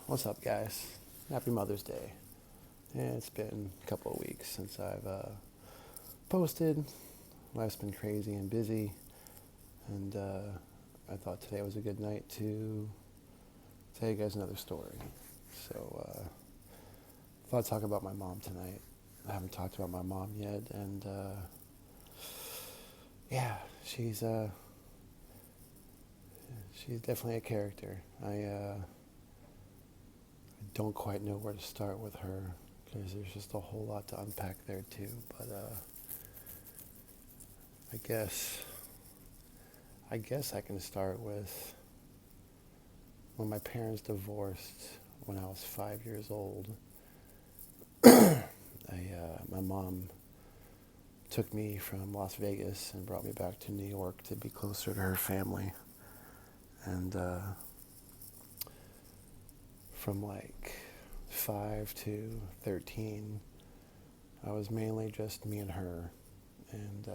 What's up, guys? Happy Mother's Day. Yeah, it's been a couple of weeks since I've posted. Life's been crazy and busy, and I thought today was a good night to tell you guys another story. So, I thought I'd talk about my mom tonight. I haven't talked about my mom yet, and yeah, she's definitely a character. I don't quite know where to start with her because there's just a whole lot to unpack there too. But I guess I can start with when my parents divorced when I was 5 years old. My mom took me from Las Vegas and brought me back to New York to be closer to her family. And from like 5 to 13, I was mainly just me and her and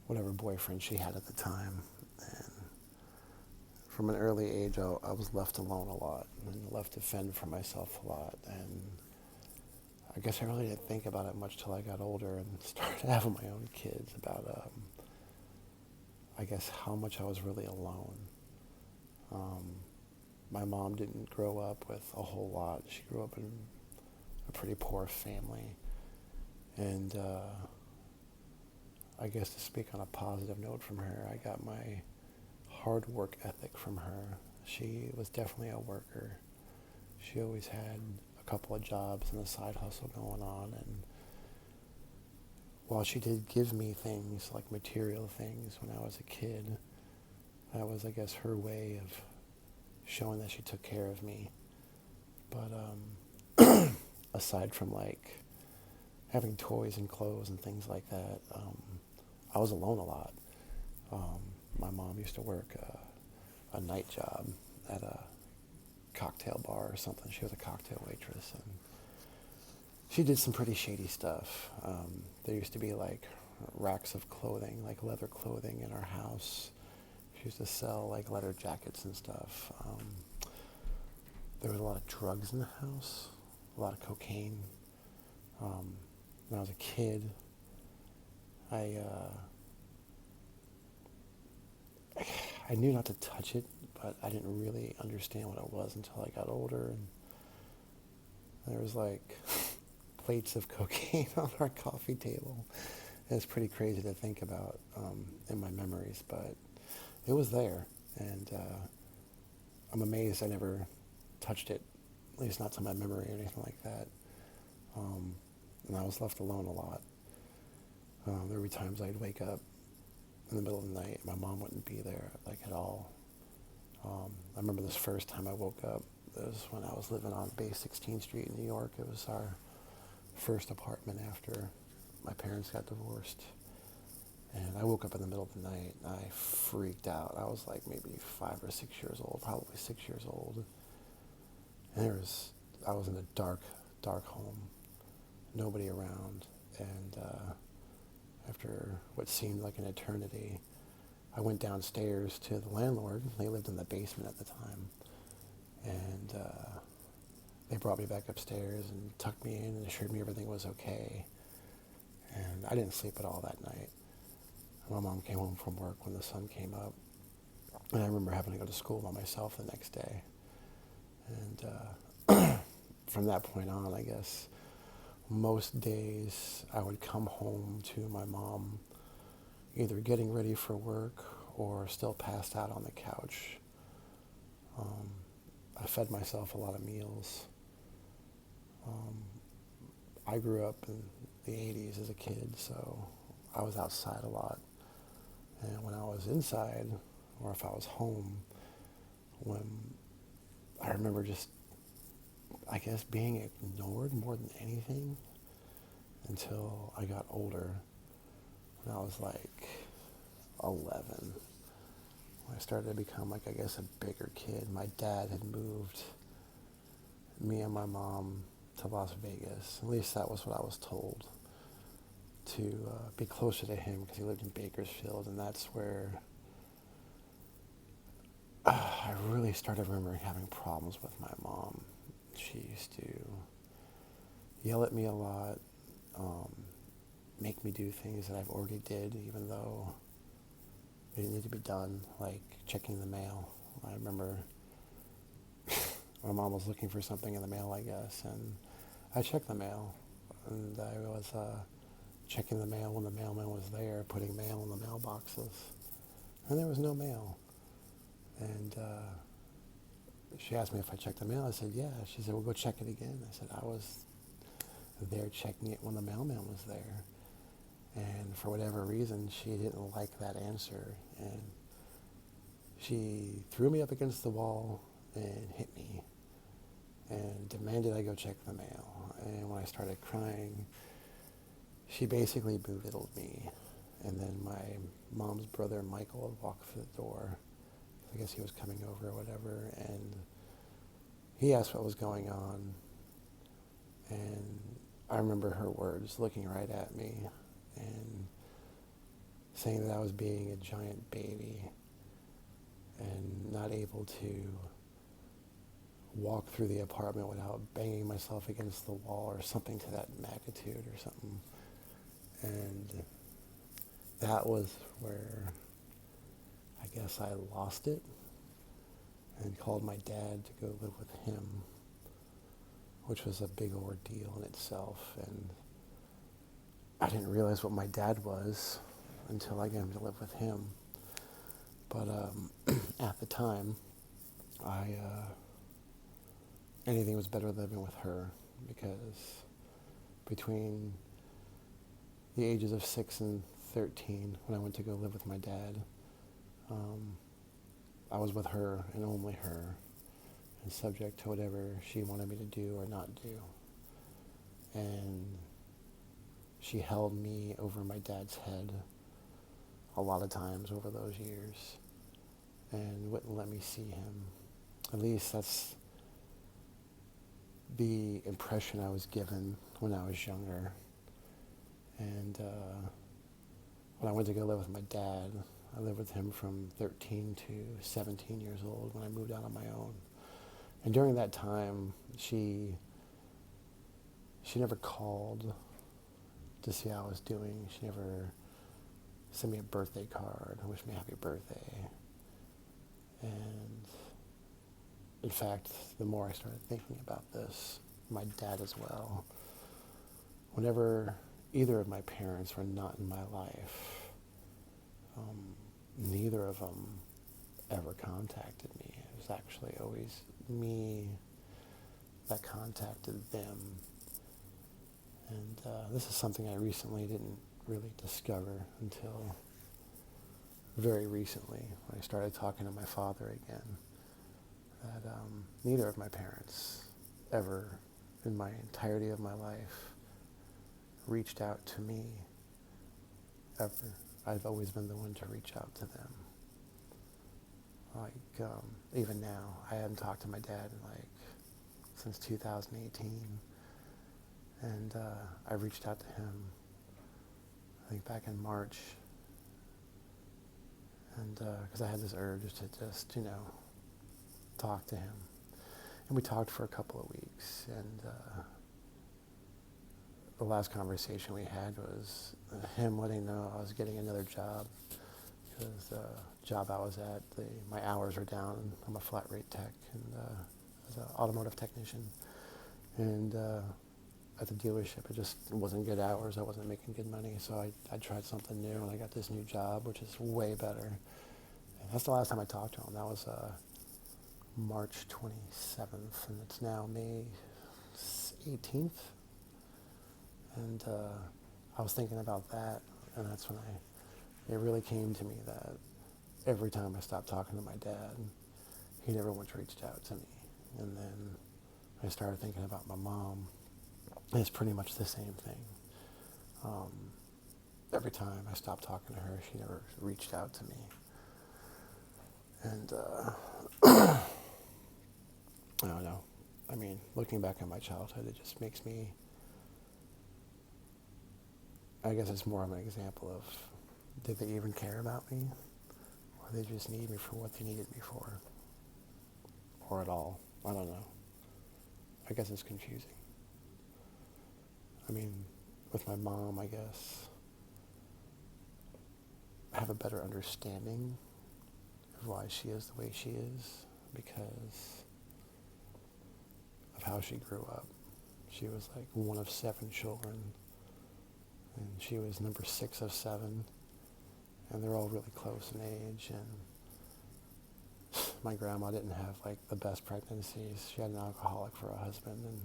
whatever boyfriend she had at the time. And from an early age, I was left alone a lot and left to fend for myself a lot. And I guess I really didn't think about it much till I got older and started having my own kids about, I guess, how much I was really alone. My mom didn't grow up with a whole lot. She grew up in a pretty poor family. And I guess to speak on a positive note from her, I got my hard work ethic from her. She was definitely a worker. She always had a couple of jobs and a side hustle going on. And while she did give me things like material things when I was a kid, that was, I guess, her way of showing that she took care of me. But aside from like having toys and clothes and things like that, I was alone a lot. My mom used to work a night job at a cocktail bar or something. She was a cocktail waitress, and she did some pretty shady stuff. There used to be like racks of clothing, like leather clothing in our house. She used to sell like leather jackets and stuff. There was a lot of drugs in the house, a lot of cocaine. When I was a kid, I knew not to touch it, but I didn't really understand what it was until I got older. And there was like plates of cocaine on our coffee table. And it's pretty crazy to think about in my memories, but it was there. And I'm amazed I never touched it, at least not to my memory or anything like that. And I was left alone a lot. There would be times I'd wake up in the middle of the night. My mom wouldn't be there, like, at all. I remember this first time I woke up. It was when I was living on Bay 16th Street in New York. It was our first apartment after my parents got divorced. And I woke up in the middle of the night, and I freaked out. I was like maybe 5 or 6 years old, probably 6 years old. And I was in a dark, dark home, nobody around. And after what seemed like an eternity, I went downstairs to the landlord. They lived in the basement at the time. And they brought me back upstairs and tucked me in and assured me everything was okay. And I didn't sleep at all that night. My mom came home from work when the sun came up. And I remember having to go to school by myself the next day. And from that point on, I guess, most days I would come home to my mom either getting ready for work or still passed out on the couch. I fed myself a lot of meals. I grew up in the 80s as a kid, so I was outside a lot. And when I was inside, or if I was home, I remember just, I guess, being ignored more than anything until I got older. When I was like 11, when I started to become, like, I guess, a bigger kid. My dad had moved me and my mom to Las Vegas. At least that was what I was told, to be closer to him because he lived in Bakersfield, and that's where I really started remembering having problems with my mom. She used to yell at me a lot, um, make me do things that I've already did, even though they didn't need to be done, like checking the mail. I remember my mom was looking for something in the mail, I guess, and I checked the mail, and I was checking the mail when the mailman was there, putting mail in the mailboxes, and there was no mail. And she asked me if I checked the mail. I said, yeah. She said, well, go check it again. I said, I was there checking it when the mailman was there. And for whatever reason, she didn't like that answer. And she threw me up against the wall and hit me and demanded I go check the mail. And when I started crying, she basically belittled me. And then my mom's brother, Michael, walked through the door. I guess he was coming over or whatever. And he asked what was going on. And I remember her words, looking right at me and saying that I was being a giant baby and not able to walk through the apartment without banging myself against the wall or something to that magnitude or something. And that was where I guess I lost it and called my dad to go live with him, which was a big ordeal in itself. And I didn't realize what my dad was until I got him to live with him. But at the time, anything was better than living with her, because between the ages of 6 and 13, when I went to go live with my dad, I was with her and only her, and subject to whatever she wanted me to do or not do. And she held me over my dad's head a lot of times over those years and wouldn't let me see him. At least that's the impression I was given when I was younger. And when I went to go live with my dad, I lived with him from 13 to 17 years old when I moved out on my own. And during that time, she never called to see how I was doing. She never sent me a birthday card, wished me happy birthday. And in fact, the more I started thinking about this, my dad as well, whenever either of my parents were not in my life, neither of them ever contacted me. It was actually always me that contacted them. And this is something I recently didn't really discover until very recently, when I started talking to my father again, that neither of my parents ever, in my entirety of my life, reached out to me, ever. I've always been the one to reach out to them. Like, even now, I haven't talked to my dad since 2018. And I reached out to him, I think back in March. And because I had this urge to just, talk to him. And we talked for a couple of weeks. And the last conversation we had was him letting know I was getting another job, because the job I was at, my hours were down. I'm a flat rate tech and as an automotive technician. And at the dealership, it just wasn't good hours. I wasn't making good money. So I tried something new, and I got this new job, which is way better. And that's the last time I talked to him. That was March 27th, and it's now May 18th. And I was thinking about that, and that's when it really came to me that every time I stopped talking to my dad, he never once reached out to me. And then I started thinking about my mom, and it's pretty much the same thing. Every time I stopped talking to her, she never reached out to me. And I don't know. I mean, looking back at my childhood, it just makes me, I guess it's more of an example of, did they even care about me? Or they just need me for what they needed me for? or at all. I don't know. I guess it's confusing. I mean, with my mom, I guess, I have a better understanding of why she is the way she is because of how she grew up. She was like one of 7 children, and she was number 6 of 7, and they're all really close in age. And my grandma didn't have like the best pregnancies. She had an alcoholic for a husband, and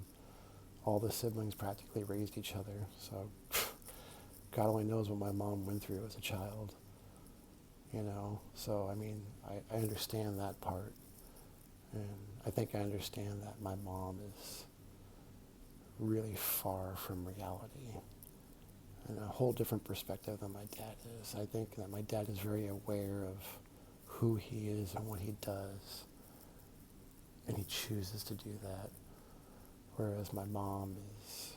all the siblings practically raised each other. So God only knows what my mom went through as a child, you know. So I mean, I understand that part, and I think I understand that my mom is really far from reality and a whole different perspective than my dad is. I think that my dad is very aware of who he is and what he does, and he chooses to do that, whereas my mom is,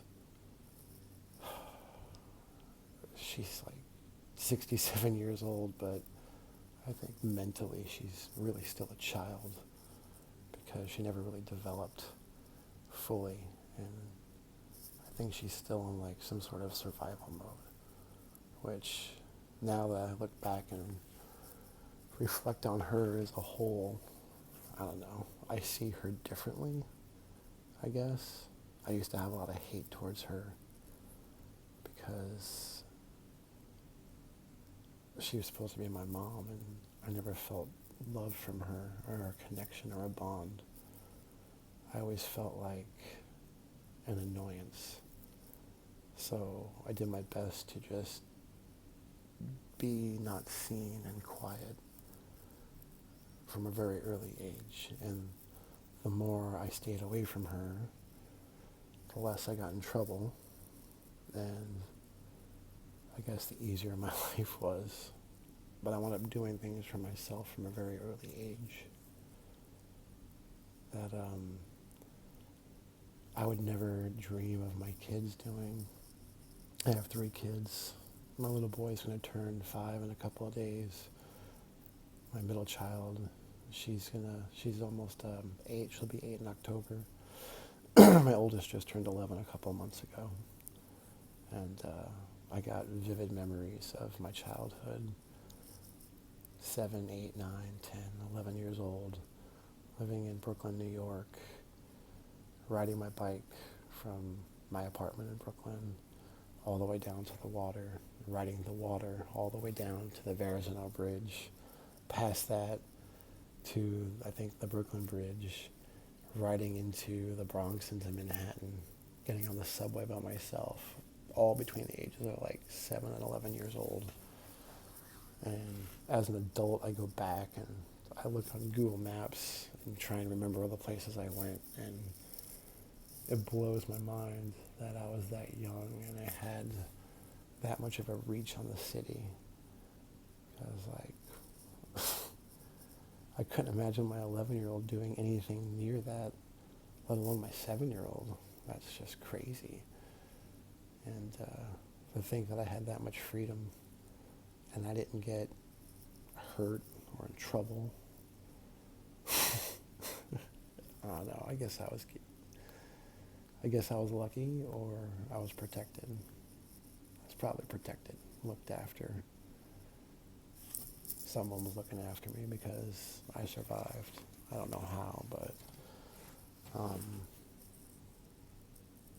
she's like 67 years old, but I think mentally she's really still a child because she never really developed fully, and I think she's still in like some sort of survival mode, which now that I look back and reflect on her as a whole, I don't know, I see her differently, I guess. I used to have a lot of hate towards her because she was supposed to be my mom, and I never felt love from her or a connection or a bond. I always felt like an annoyance. So I did my best to just be not seen and quiet from a very early age. And the more I stayed away from her, the less I got in trouble. And I guess the easier my life was. But I wound up doing things for myself from a very early age that I would never dream of my kids doing. I have 3 kids. My little boy's going to turn 5 in a couple of days. My middle child, she's almost 8. She'll be 8 in October. My oldest just turned 11 a couple of months ago. And I got vivid memories of my childhood. 7, 8, 9, 10, 11 years old, living in Brooklyn, New York, riding my bike from my apartment in Brooklyn all the way down to the water, riding the water all the way down to the Verrazano Bridge, past that to, I think, the Brooklyn Bridge, riding into the Bronx into Manhattan, getting on the subway by myself, all between the ages of like 7 and 11 years old. And as an adult, I go back and I look on Google Maps and try and remember all the places I went, and it blows my mind that I was that young and I had that much of a reach on the city. I was like, I couldn't imagine my 11-year-old doing anything near that, let alone my 7-year-old. That's just crazy. And to think that I had that much freedom and I didn't get hurt or in trouble. I don't know. I guess I was lucky, or I was protected. I was probably protected, looked after. Someone was looking after me because I survived. I don't know how, but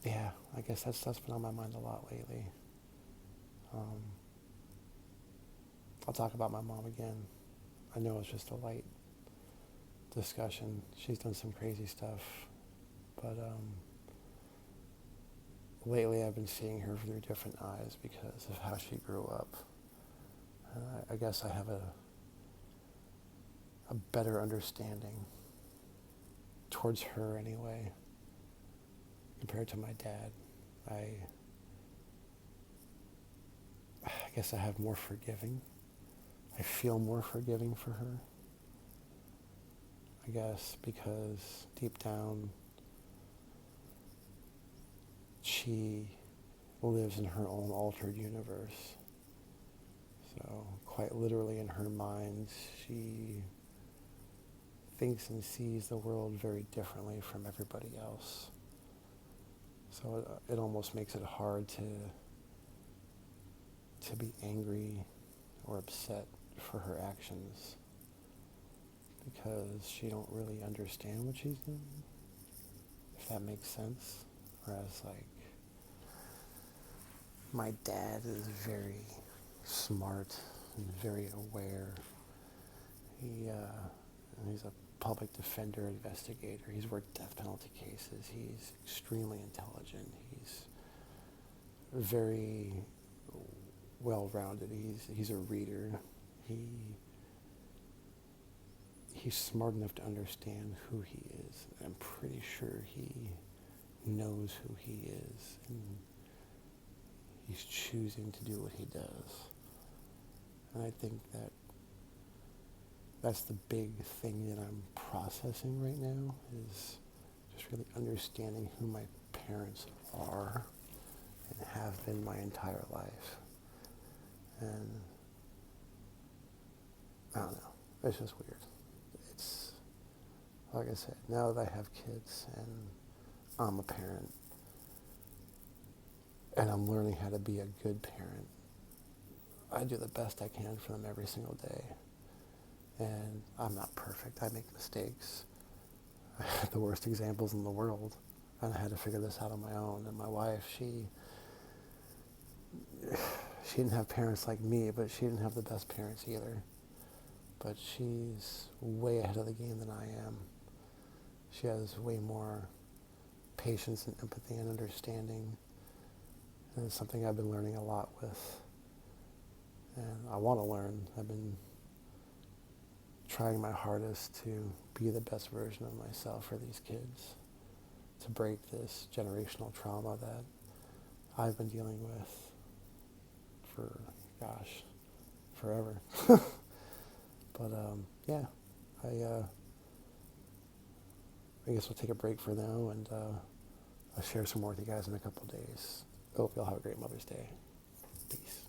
yeah, I guess that's been on my mind a lot lately. I'll talk about my mom again. I know it's just a light discussion. She's done some crazy stuff, but lately I've been seeing her through different eyes because of how she grew up. I guess I have a better understanding towards her anyway, compared to my dad. I guess I have more forgiving. I feel more forgiving for her. I guess because deep down, she lives in her own altered universe. So quite literally in her mind, she thinks and sees the world very differently from everybody else. So it almost makes it hard to be angry or upset for her actions, because she don't really understand what she's doing, if that makes sense. Whereas like my dad is very smart and very aware. He's a public defender, investigator. He's worked death penalty cases. He's extremely intelligent. He's very well-rounded. He's a reader. He's smart enough to understand who he is. I'm pretty sure he knows who he is, and he's choosing to do what he does. And I think that's the big thing that I'm processing right now, is just really understanding who my parents are and have been my entire life. And I don't know, it's just weird. It's, like I said, now that I have kids and I'm a parent and I'm learning how to be a good parent, I do the best I can for them every single day. And I'm not perfect. I make mistakes. I had the worst examples in the world, and I had to figure this out on my own. And my wife, she didn't have parents like me, but she didn't have the best parents either. But she's way ahead of the game than I am. She has way more patience and empathy and understanding. And it's something I've been learning a lot with. And I want to learn. I've been trying my hardest to be the best version of myself for these kids, to break this generational trauma that I've been dealing with for, forever. But yeah, I guess we'll take a break for now, and I'll share some more with you guys in a couple of days. I hope y'all have a great Mother's Day. Peace.